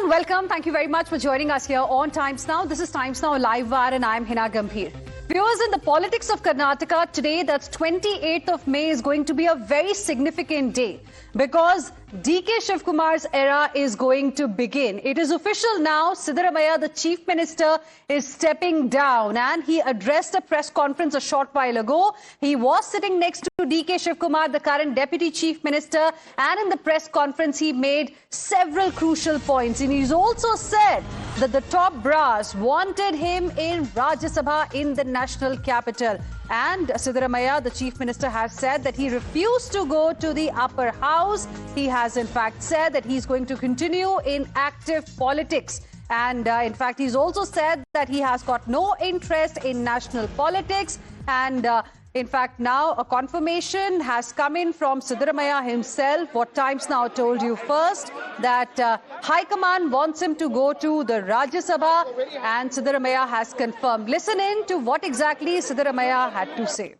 warm welcome. Thank you very much for joining us here on Times Now. This is Times Now Live Wire and I'm Hina Gambhir. Viewers, in the politics of Karnataka today, that's 28th of May, is going to be a very significant day because DK Shivkumar's era is going to begin. It is official now. Siddaramaiah, the Chief Minister, is stepping down and he addressed a press conference a short while ago. He was sitting next to DK Shivkumar, the current Deputy Chief Minister, and in the press conference he made several crucial points. And he's also said that the top brass wanted him in Rajya Sabha in the national capital. And Siddaramaiah, the Chief Minister, has said that he refused to go to the upper house. He has in fact said that he's going to continue in active politics. And in fact, he's also said that he has got no interest in national politics. And in fact, now a confirmation has come in from Siddaramaiah himself. What Times Now told you first, that High Command wants him to go to the Rajya Sabha, and Siddaramaiah has confirmed. Listen in to what exactly Siddaramaiah had to say.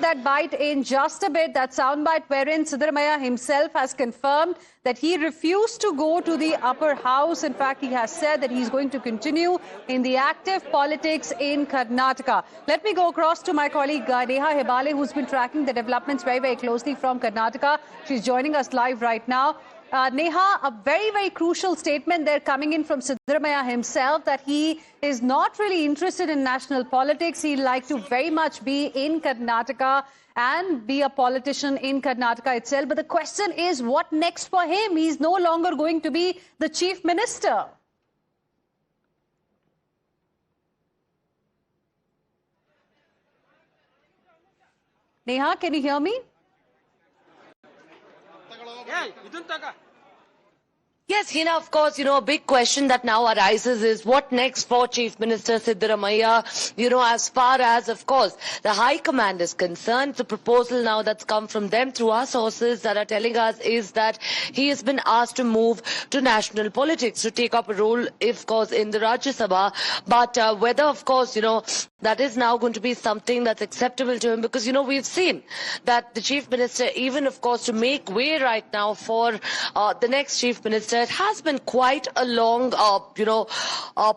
That bite in just a bit, that soundbite wherein Siddaramaiah himself has confirmed that he refused to go to the upper house. In fact, he has said that he's going to continue in the active politics in Karnataka. Let me go across to my colleague Neha Hebale, who's been tracking the developments very, very closely from Karnataka. She's joining us live right now. Neha, a very, very crucial statement there coming in from Siddaramaiah himself that he is not really interested in national politics. He'd like to very much be in Karnataka and be a politician in Karnataka itself. But the question is, what next for him? He's no longer going to be the Chief Minister. Neha, can you hear me? Yes, Hina, of course, a big question that now arises is what next for Chief Minister Siddaramaiah? As far as, of course, the High Command is concerned, the proposal now that's come from them through our sources that are telling us is that he has been asked to move to national politics, to take up a role, of course, in the Rajya Sabha. But whether, of course, that is now going to be something that's acceptable to him, because, we've seen that the Chief Minister, even, of course, to make way right now for the next Chief Minister, it has been quite a long,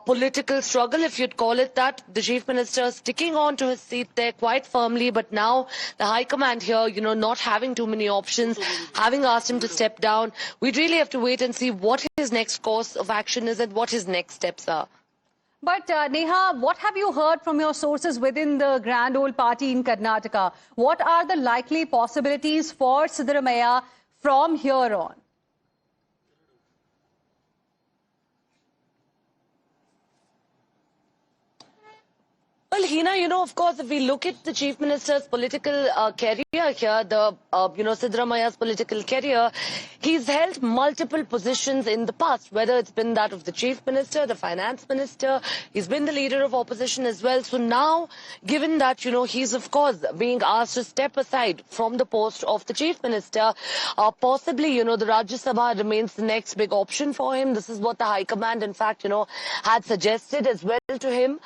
political struggle, if you'd call it that. The Chief Minister sticking on to his seat there quite firmly, but now the High Command here, not having too many options, having asked him to step down. We'd really have to wait and see what his next course of action is and what his next steps are. But Neha, what have you heard from your sources within the Grand Old Party in Karnataka? What are the likely possibilities for Siddaramaiah from here on? Well, Hina, of course, if we look at the Chief Minister's political career here, Siddaramaiah's political career, he's held multiple positions in the past, whether it's been that of the Chief Minister, the Finance Minister, he's been the leader of opposition as well. So now, given that, he's, of course, being asked to step aside from the post of the Chief Minister, possibly, the Rajya Sabha remains the next big option for him. This is what the High Command, in fact, had suggested as well to him.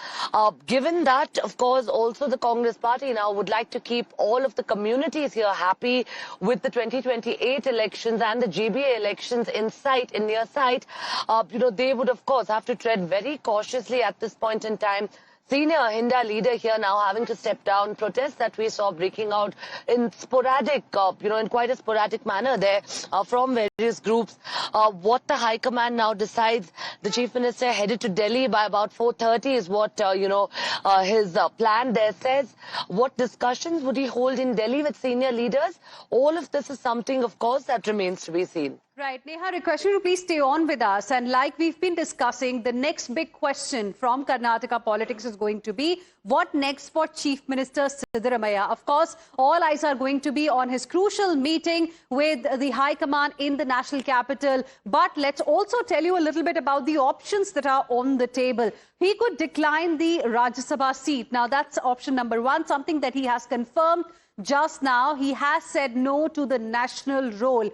Given that, of course, also the Congress Party now would like to keep all of the communities here happy with the 2028 elections and the GBA elections in near sight. They would, of course, have to tread very cautiously at this point in time. Senior Hinda leader here now having to step down. Protests that we saw breaking out in sporadic, in quite a sporadic manner there from various groups. What the High Command now decides, the Chief Minister headed to Delhi by about 4:30 is what, his plan there says. What discussions would he hold in Delhi with senior leaders? All of this is something, of course, that remains to be seen. Right. Neha, request you to please stay on with us. And like we've been discussing, the next big question from Karnataka politics is going to be what next for Chief Minister Siddaramaiah. Of course, all eyes are going to be on his crucial meeting with the High Command in the national capital. But let's also tell you a little bit about the options that are on the table. He could decline the Rajya Sabha seat. Now, that's option number one, something that he has confirmed just now. He has said no to the national role.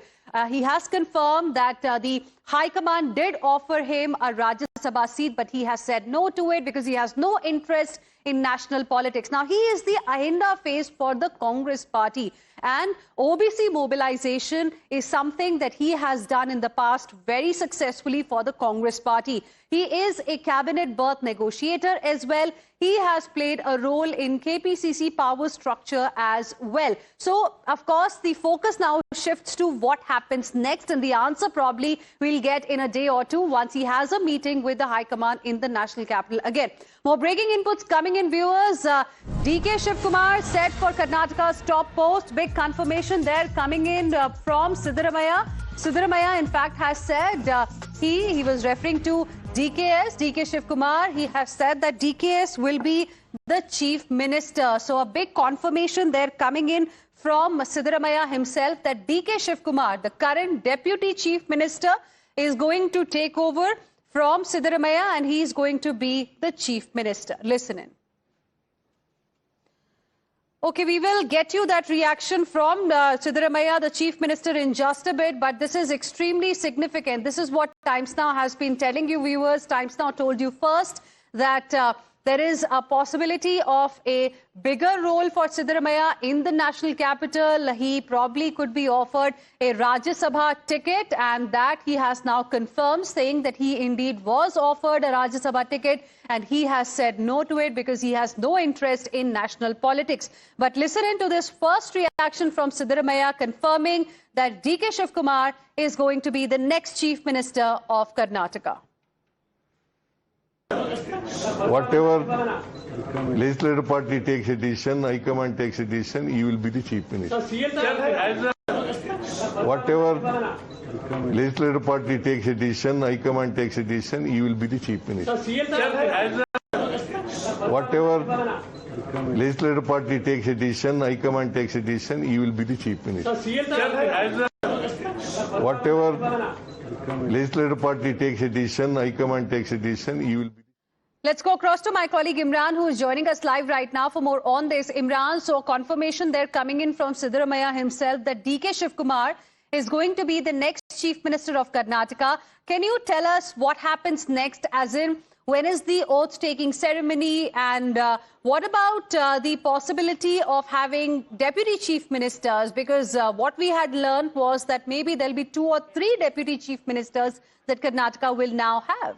He has confirmed that the High Command did offer him a Rajya Sabha seat, but he has said no to it because he has no interest in national politics. Now, he is the Ahinda face for the Congress party. And OBC mobilization is something that he has done in the past very successfully for the Congress party. He is a cabinet berth negotiator as well. He has played a role in KPCC power structure as well. So, of course, the focus now shifts to what happens next. And the answer probably we'll get in a day or two once he has a meeting with the High Command in the national capital again. More breaking inputs coming in, viewers. DK Shivkumar set for Karnataka's top post. Big confirmation there coming in from Siddaramaiah. Siddaramaiah, in fact, has said he was referring to DKS, DK Shivkumar. He has said that DKS will be the chief minister. So a big confirmation there coming in from Siddaramaiah himself that DK Shivkumar, the current deputy chief minister, is going to take over from Siddaramaiah and he is going to be the chief minister. Listen in. Okay, we will get you that reaction from Siddaramaiah, the chief minister, in just a bit, but this is extremely significant. This is what Times Now has been telling you, viewers. Times Now told you first that there is a possibility of a bigger role for Siddaramaiah in the national capital. He probably could be offered a Rajya Sabha ticket, and that he has now confirmed, saying that he indeed was offered a Rajya Sabha ticket and he has said no to it because he has no interest in national politics. But listen into this first reaction from Siddaramaiah confirming that DK Shivkumar is going to be the next chief minister of Karnataka. Whatever legislative party takes a decision, High Command takes a decision, you will be the chief minister. Whatever legislative party takes a decision, High Command takes a decision, you will be the chief minister. Whatever legislative party takes a decision, High Command takes a decision, you will be the chief minister. Whatever legislative party takes a decision, High Command takes a decision, you will be. Let's go across to my colleague Imran, who is joining us live right now for more on this. Imran, so confirmation there coming in from Siddaramaiah himself that DK Shivkumar is going to be the next chief minister of Karnataka. Can you tell us what happens next, as in when is the oath-taking ceremony, and what about the possibility of having deputy chief ministers? Because what we had learned was that maybe there'll be 2 or 3 deputy chief ministers that Karnataka will now have.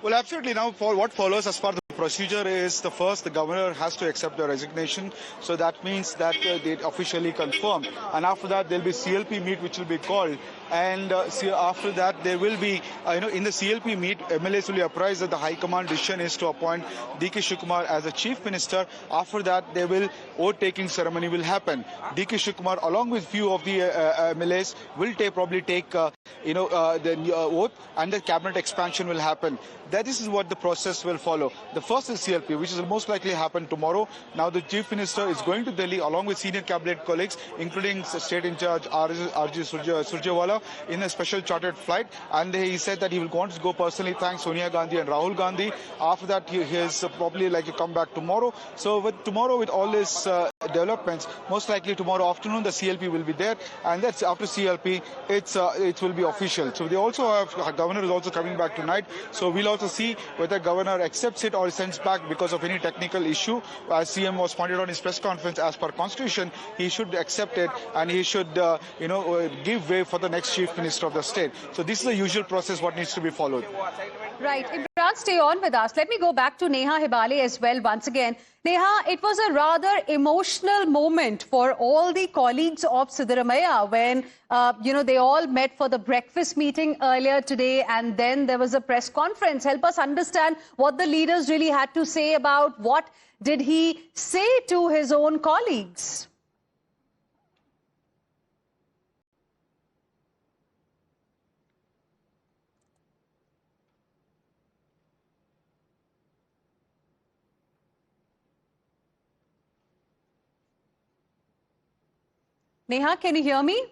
Well, absolutely. Now, for what follows as far as the procedure is, the governor has to accept the resignation. So that means that they officially confirm. And after that, there'll be CLP meet, which will be called. And after that, there will be, in the CLP meet, MLAs will be apprised that the High Command decision is to appoint DK Shivkumar as the chief minister. After that, there will oath-taking ceremony will happen. DK Shivkumar, along with few of the MLAs, will probably take the oath, and the cabinet expansion will happen. This is what the process will follow. The first is CLP, which will most likely happen tomorrow. Now the chief minister is going to Delhi along with senior cabinet colleagues, including state in charge RG Surjewala, in a special chartered flight. And he said that he will want to go personally thank Sonia Gandhi and Rahul Gandhi. After that, he is probably like to come back tomorrow. So with all these developments, most likely tomorrow afternoon the CLP will be there, and that's after CLP it will be official. So they also have governor is also coming back tonight. So we'll also see whether governor accepts it or sends back because of any technical issue. As CM was pointed out in his press conference, as per constitution, he should accept it and he should give way for the next chief minister of the state. So this is the usual process what needs to be followed. Right. Imran, stay on with us. Let me go back to Neha Hebale as well once again. Neha, it was a rather emotional moment for all the colleagues of Siddaramaiah when, they all met for the breakfast meeting earlier today, and then there was a press conference. Help us understand what the leaders really had to say about what did he say to his own colleagues. Neha, can you hear me?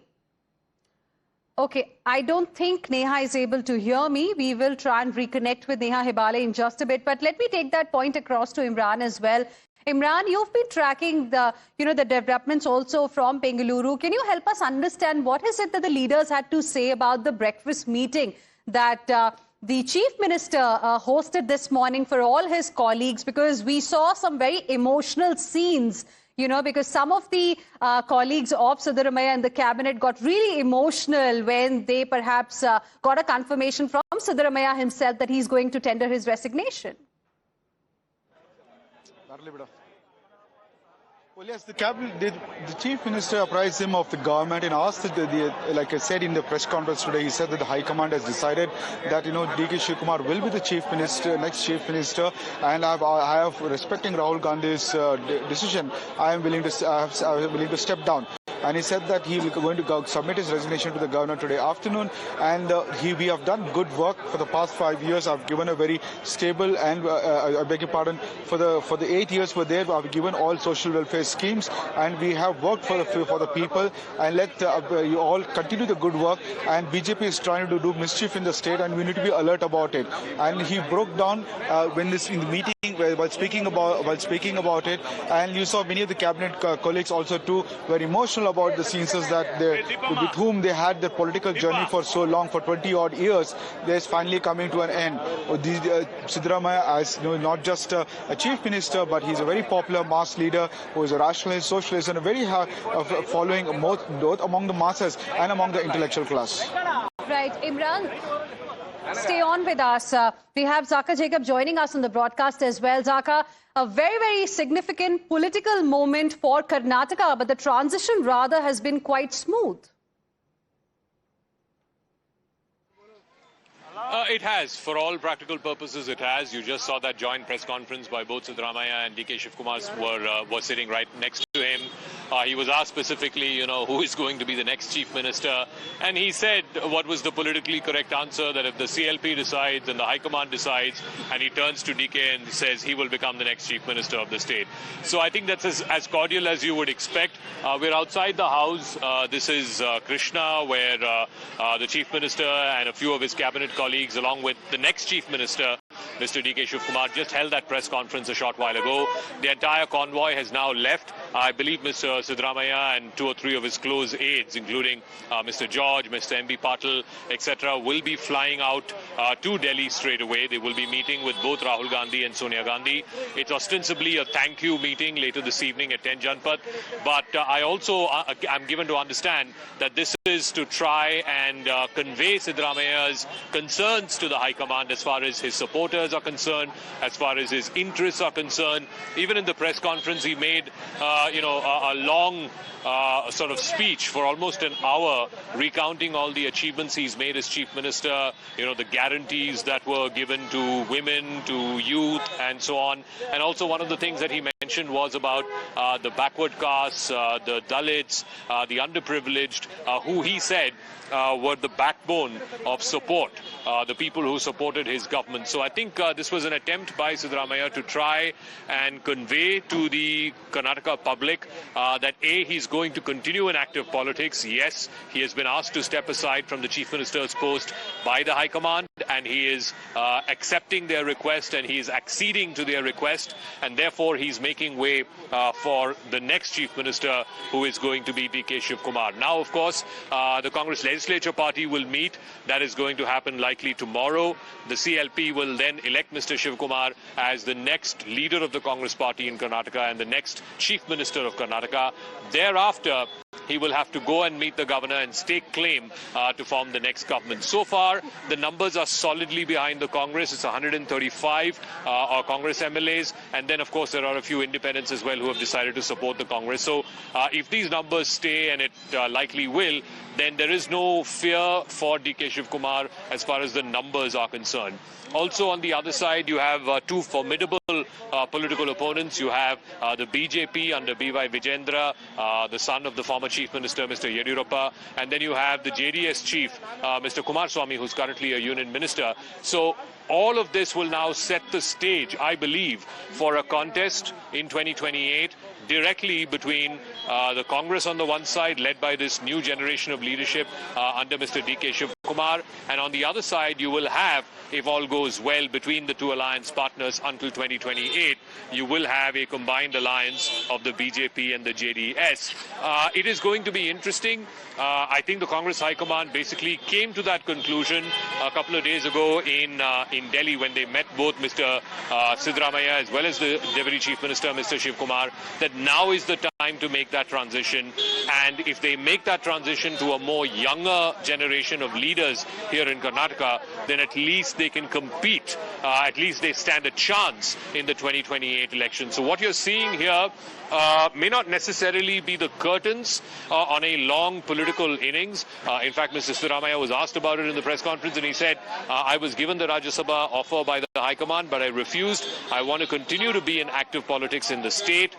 Okay, I don't think Neha is able to hear me. We will try and reconnect with Neha Hebale in just a bit. But let me take that point across to Imran as well. Imran, you've been tracking the developments also from Bengaluru. Can you help us understand what is it that the leaders had to say about the breakfast meeting that the Chief Minister hosted this morning for all his colleagues, because we saw some very emotional scenes, because some of the colleagues of Siddaramaiah and the cabinet got really emotional when they perhaps got a confirmation from Siddaramaiah himself that he's going to tender his resignation. Well, yes, the chief minister apprised him of the government and asked, like I said in the press conference today, he said that the High Command has decided that, D.K. Shivakumar will be the chief minister, next chief minister, and I have respecting Rahul Gandhi's decision, I am willing to step down. And he said that he will going to submit his resignation to the governor today afternoon. And we have done good work for the past 5 years. I've given a very stable and I beg your pardon, for the 8 years we're there, I've given all social welfare schemes, and we have worked for the people. And let you all continue the good work. And BJP is trying to do mischief in the state, and we need to be alert about it. And he broke down in the meeting while speaking about it. And you saw many of the cabinet colleagues also too were emotional about the scenes that with whom they had their political journey for so long, for 20 odd years, is finally coming to an end. Siddaramaiah is not just a chief minister, but he's a very popular mass leader who is a rationalist, socialist, and a very following both among the masses and among the intellectual class. Right, Imran, stay on with us. We have Zaka Jacob joining us on the broadcast as well. Zaka, a very, very significant political moment for Karnataka, but the transition rather has been quite smooth. It has. For all practical purposes, it has. You just saw that joint press conference by both Siddaramaiah and D.K. Shivakumar were sitting right next to him. He was asked specifically, who is going to be the next chief minister. And he said what was the politically correct answer, that if the CLP decides and the High Command decides, and he turns to DK and says he will become the next chief minister of the state. So I think that's as cordial as you would expect. We're outside the house. This is Krishna, where the chief minister and a few of his cabinet colleagues, along with the next chief minister, Mr. D.K. Shivakumar, just held that press conference a short while ago. The entire convoy has now left. I believe Mr. Siddaramaiah and 2 or 3 of his close aides, including Mr. George, Mr. M.B. Patil, etc., will be flying out to Delhi straight away. They will be meeting with both Rahul Gandhi and Sonia Gandhi. It's ostensibly a thank you meeting later this evening at 10 Janpath. But I'm given to understand that this is to try and convey Siddaramaiah's concerns to the High Command as far as his supporters are concerned, as far as his interests are concerned. Even in the press conference, he made a long sort of speech for almost an hour, recounting all the achievements he's made as chief minister, the guarantees that were given to women, to youth, and so on. And also one of the things that he mentioned was about the backward castes, the Dalits, the underprivileged, who he said were the backbone of support, the people who supported his government. So I think this was an attempt by Siddaramaiah to try and convey to the Karnataka public that he's going to continue in active politics. Yes, he has been asked to step aside from the chief minister's post by the High Command, and he is accepting their request and he is acceding to their request, and therefore he's making way for the next chief minister, who is going to be D.K. Shivakumar. Now, of course, the Congress Legislature Party will meet. That is going to happen likely tomorrow. The CLP will then elect Mr. Shivakumar as the next leader of the Congress Party in Karnataka and the next chief minister of Karnataka. Thereafter, he will have to go and meet the governor and stake claim to form the next government. So far, the numbers are solidly behind the Congress. It's 135 Congress MLAs. And then, of course, there are a few independents as well who have decided to support the Congress. So if these numbers stay, and it likely will, then there is no fear for D.K. Shivakumar as far as the numbers are concerned. Also, on the other side, you have 2 formidable political opponents. You have the BJP under B.Y. Vijendra, the son of the former Chief Minister, Mr. Yediyurappa, and then you have the JDS chief, Mr. Kumaraswamy, who's currently a union minister. So all of this will now set the stage, I believe, for a contest in 2028 directly between the Congress on the one side, led by this new generation of leadership under Mr. D.K. Shivakumar, Kumar, and on the other side you will have, if all goes well between the two alliance partners until 2028, you will have a combined alliance of the BJP and the JDS. It is going to be interesting. I think the Congress High Command basically came to that conclusion a couple of days ago in Delhi when they met both Mr. Siddaramaiah as well as the Deputy Chief Minister, Mr. Shiv Kumar, that now is the time to make that transition. And if they make that transition to a more younger generation of leaders here in Karnataka, then at least they can compete. At least they stand a chance in the 2028 election. So what you're seeing here may not necessarily be the curtains on a long political innings. In fact, Mr. Siddaramaiah was asked about it in the press conference, and he said, I was given the Rajya Sabha offer by the High Command, but I refused. I want to continue to be in active politics in the state.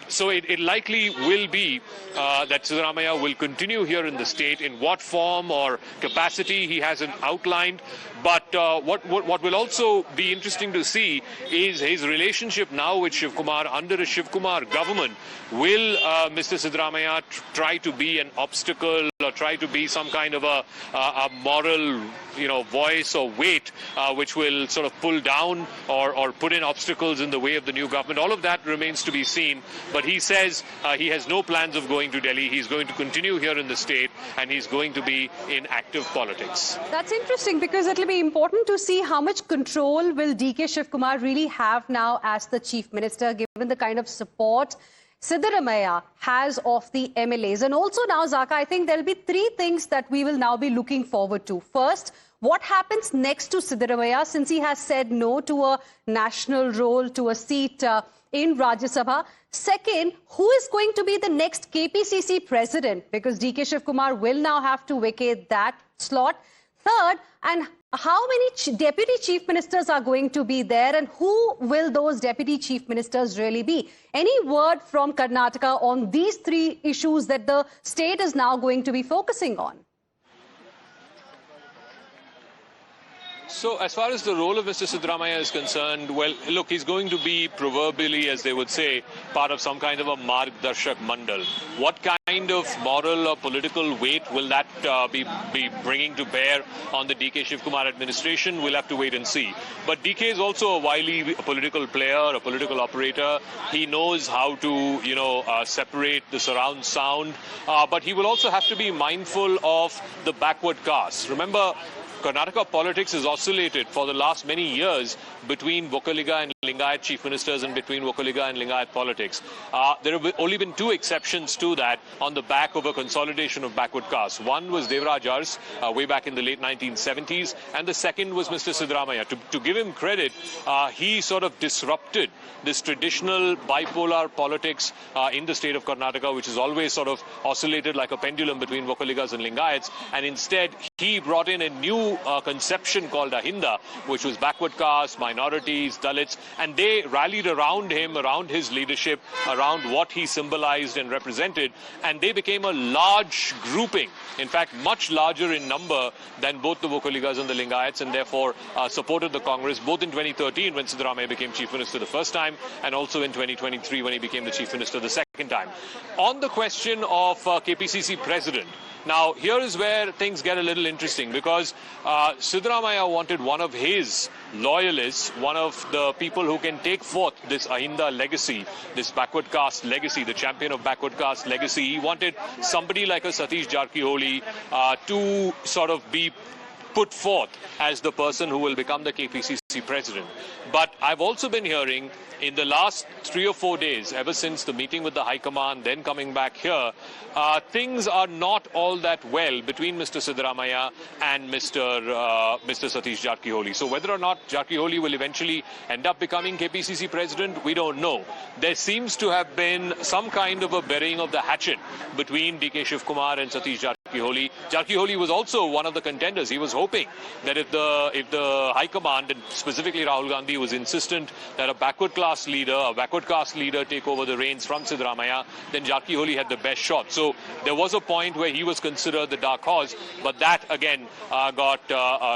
So it likely will be that Siddaramaiah will continue here in the state. In what form or capacity he hasn't outlined. But what will also be interesting to see is his relationship now with Shiv Kumar. Under a Shiv Kumar government, will Mr. Siddaramaiah try to be an obstacle or try to be some kind of a moral, voice or weight which will sort of pull down or put in obstacles in the way of the new government? All of that remains to be seen. But he says he has no plans of going to Delhi. He's going to continue here in the state, and he's going to be in active politics. That's interesting, because it'll be important to see how much control will DK Shiv Kumar really have now as the Chief Minister, given the kind of support Siddaramaiah has of the MLAs. And also now, Zaka, I think there'll be three things that we will now be looking forward to. First, what happens next to Siddaramaiah, since he has said no to a national role, to a seat in Rajya Sabha? Second, who is going to be the next KPCC president? Because DK Shiv Kumar will now have to vacate that slot. Third, and how many deputy chief ministers are going to be there, and who will those deputy chief ministers really be? Any word from Karnataka on these three issues that the state is now going to be focusing on? So as far as the role of Mr. Siddaramaiah is concerned, well, look, he's going to be proverbially, as they would say, part of some kind of a Margdarshak Mandal. What kind of moral or political weight will that be bringing to bear on the DK Shiv Kumar administration? We'll have to wait and see. But DK is also a wily political player, a political operator. He knows how to, separate the surround sound. But he will also have to be mindful of the backward caste. Remember, Karnataka politics has oscillated for the last many years between Vokaliga and Lingayat chief ministers and between Vokaliga and Lingayat politics. There have only been two exceptions to that on the back of a consolidation of backward castes. One was Devraj Ars way back in the late 1970s, and the second was Mr. Siddaramaiah. To give him credit, he sort of disrupted this traditional bipolar politics in the state of Karnataka, which has always sort of oscillated like a pendulum between Vokaligas and Lingayats, and instead he brought in a new conception called Ahinda, which was backward castes, minorities, Dalits, and they rallied around him, around his leadership, around what he symbolized and represented, and they became a large grouping, in fact much larger in number than both the Vokaligas and the Lingayats, and therefore supported the Congress both in 2013 when Siddaramaiah became Chief Minister the first time, and also in 2023 when he became the Chief Minister the second time. On the question of KPCC President, now here is where things get a little interesting, because Siddaramaiah wanted one of his loyalists, one of the people who can take forth this Ahinda legacy, this backward caste legacy, the champion of backward caste legacy. He wanted somebody like a Satish Jarkiholy to sort of be put forth as the person who will become the KPCC president. But I've also been hearing in the last 3 or 4 days, ever since the meeting with the High Command, then coming back here, things are not all that well between Mr. Siddaramaiah and Mr. Satish Jarkiholy. So whether or not Jarkiholy will eventually end up becoming KPCC president, we don't know. There seems to have been some kind of a burying of the hatchet between DK Shiv Kumar and Satish Jarkiholy. Jarkiholy was also one of the contenders. He was hoping that if the High Command, and specifically Rahul Gandhi, was insistent that a backward caste leader take over the reins from Siddaramaiah, then Jarkiholy had the best shot. So there was a point where he was considered the dark horse, but that again got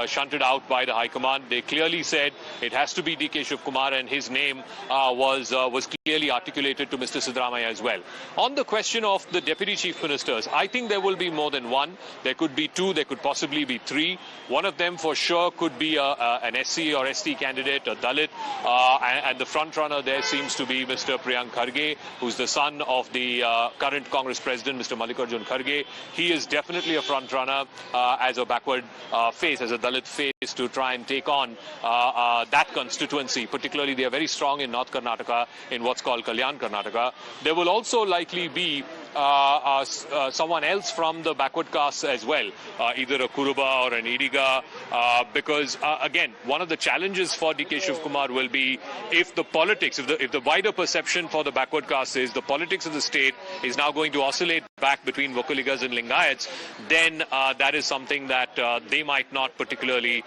shunted out by the High Command. They clearly said it has to be DK Shiv Kumar, and his name was clearly articulated to Mr. Siddaramaiah as well. On the question of the deputy chief ministers, I think there will be more than than one. There could be two, there could possibly be three. One of them for sure could be an SC or ST candidate, a Dalit, and the front runner there seems to be Mr. Priyank Kharge, who's the son of the current Congress president, Mr. Mallikarjun Kharge. He is definitely a front runner as a backward face, as a Dalit face, to try and take on that constituency. Particularly, they are very strong in North Karnataka, in what's called Kalyan Karnataka. There will also likely be someone else from the backward castes as well, either a Kuruba or an Idiga, because again, one of the challenges for DK Shivkumar will be if the politics, if the wider perception for the backward castes is the politics of the state is now going to oscillate back between Vokaligas and Lingayats, then that is something that they might not particularly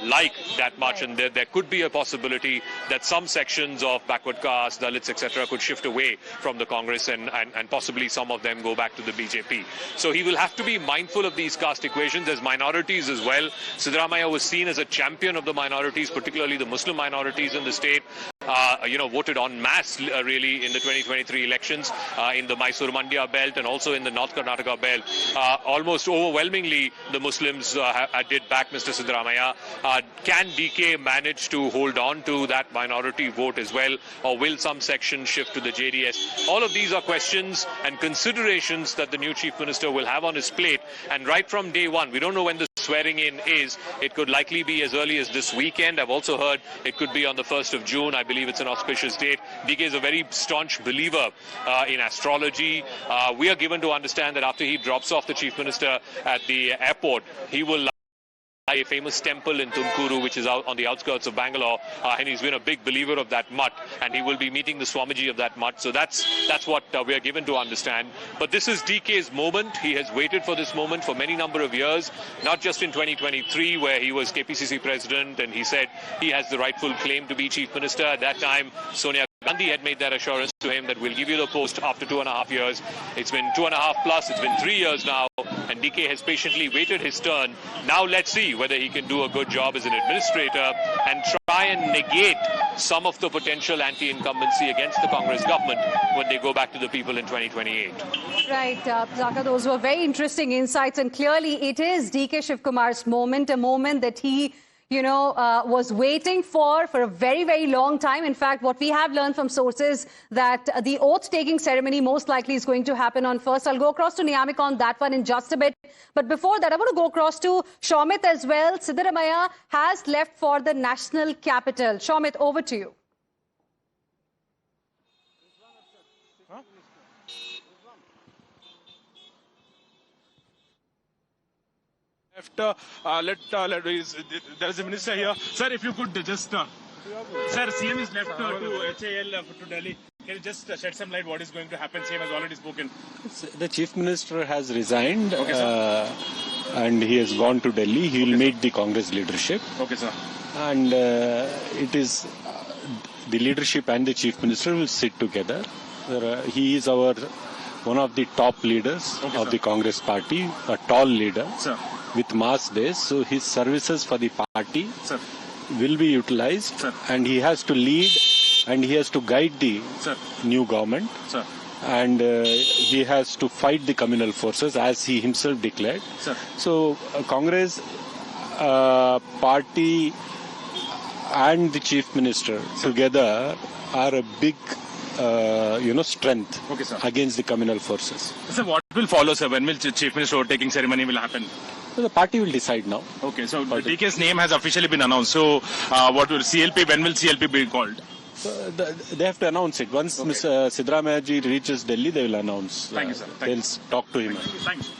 like that much, and there could be a possibility that some sections of backward castes, Dalits, etc., could shift away from the Congress and possibly some of them go back to the BJP. So he will have to be mindful of these caste equations. There's minorities as well. Siddaramaiah was seen as a champion of the minorities, particularly the Muslim minorities in the state. Voted en masse really in the 2023 elections in the Mysore Mandya belt and also in the North Karnataka belt. Almost overwhelmingly, the Muslims did back Mr. Siddaramaiah. Can DK manage to hold on to that minority vote as well, or will some section shift to the JDS? All of these are questions and considerations that the new Chief Minister will have on his plate. And right from day one, we don't know when the swearing in is. It could likely be as early as this weekend. I've also heard it could be on the 1st of June. I believe it's an auspicious date. DK is a very staunch believer in astrology. We are given to understand that after he drops off the Chief Minister at the airport, he will a famous temple in Tumkuru, which is out on the outskirts of Bangalore, and he's been a big believer of that mutt, and he will be meeting the Swamiji of that mutt. So that's what we are given to understand. But this is DK's moment. He has waited for this moment for many number of years, not just in 2023, where he was KPCC president and he said he has the rightful claim to be Chief Minister. At that time, Sonia Gandhi had made that assurance to him that we'll give you the post after 2.5 years. It's been 2.5 plus, it's been 3 years now, and DK has patiently waited his turn. Now let's see whether he can do a good job as an administrator and try and negate some of the potential anti-incumbency against the Congress government when they go back to the people in 2028. Right, Zaka, those were very interesting insights, and clearly it is DK Shivkumar's moment, a moment that he was waiting for a very, very long time. In fact, what we have learned from sources that the oath-taking ceremony most likely is going to happen on 1st. I'll go across to Niyamik on that one in just a bit. But before that, I want to go across to Shomit as well. Siddaramaiah has left for the national capital. Shomit, over to you. There is a minister here. Sir, if you could just... sir, CM is left to HAL to Delhi. Can you just shed some light what is going to happen? CM has already spoken. The Chief Minister has resigned and he has gone to Delhi. He will meet the Congress leadership. Okay, sir. And it is the leadership and the Chief Minister will sit together. He is one of the top leaders of the Congress party, a tall leader. Sir. With mass base, so his services for the party will be utilized, and he has to lead and he has to guide the new government, and he has to fight the communal forces as he himself declared. So Congress party and the Chief Minister together are a big strength against the communal forces. So what will follow, sir? When will Chief Minister overtaking ceremony will happen? So the party will decide now. Okay, so DK's name has officially been announced. So what will CLP, when will CLP be called? So they have to announce it. Once Mr. Siddaramaiah ji reaches Delhi, they will announce. Thank you, sir. They'll talk to him. Thanks.